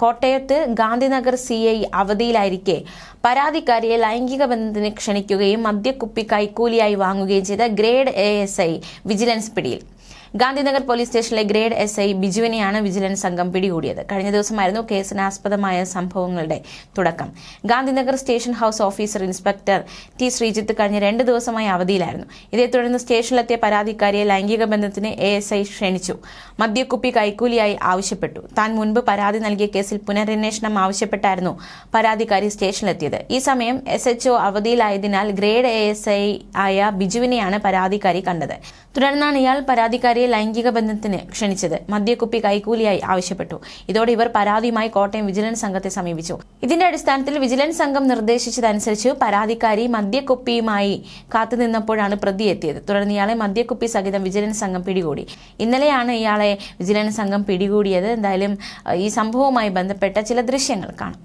കോട്ടയത്ത് ഗാന്ധിനഗർ CI അവധിയിലായിരിക്കെ പരാതിക്കാരിയെ ലൈംഗിക ബന്ധത്തിന് ക്ഷണിക്കുകയും മദ്യക്കുപ്പി കൈക്കൂലിയായി വാങ്ങുകയും ചെയ്ത ഗ്രേഡ് ASI വിജിലൻസ് പിടിയിൽ. ഗാന്ധിനഗർ പോലീസ് സ്റ്റേഷനിലെ ഗ്രേഡ് SI ബിജുവിനെയാണ് വിജിലൻസ് സംഘം പിടികൂടിയത്. കഴിഞ്ഞ ദിവസമായിരുന്നു കേസിനാസ്പദമായ സംഭവങ്ങളുടെ തുടക്കം. Gandhinagar station house officer inspector T. Sreejith കഴിഞ്ഞ 2 ദിവസമായി അവധിയിലായിരുന്നു. ഇതേ തുടർന്ന് സ്റ്റേഷനിലെത്തിയ പരാതിക്കാരിയെ ലൈംഗിക ബന്ധത്തിന് ASI ക്ഷണിച്ചു. മദ്യക്കുപ്പി കൈക്കൂലിയായി ആവശ്യപ്പെട്ടു. താൻ മുൻപ് പരാതി നൽകിയ കേസിൽ പുനരന്വേഷണം ആവശ്യപ്പെട്ടായിരുന്നു പരാതിക്കാരി സ്റ്റേഷനിലെത്തിയത്. ഈ സമയം SHO അവധിയിലായതിനാൽ ഗ്രേഡ് ASI ആയ ബിജുവിനെയാണ് പരാതിക്കാരി കണ്ടത്. തുടർന്നാണ് ഇയാൾ പരാതിക്കാരിയെ ലൈംഗിക ബന്ധത്തിന് ക്ഷണിച്ചത്. മദ്യക്കുപ്പി കൈക്കൂലിയായി ആവശ്യപ്പെട്ടു. ഇതോടെ ഇവർ പരാതിയുമായി കോട്ടയം വിജിലൻസ് സംഘത്തെ സമീപിച്ചു. ഇതിന്റെ അടിസ്ഥാനത്തിൽ വിജിലൻസ് സംഘം നിർദ്ദേശിച്ചതനുസരിച്ച് പരാതിക്കാരി മദ്യക്കുപ്പിയുമായി കാത്തുനിന്നപ്പോഴാണ് പ്രതി എത്തിയത്. തുടർന്ന് ഇയാളെ മദ്യക്കുപ്പി സഹിതം വിജിലൻസ് സംഘം പിടികൂടി. ഇന്നലെയാണ് ഇയാളെ വിജിലൻസ് സംഘം പിടികൂടിയത്. എന്തായാലും ഈ സംഭവവുമായി ബന്ധപ്പെട്ട ചില ദൃശ്യങ്ങൾ കാണാം.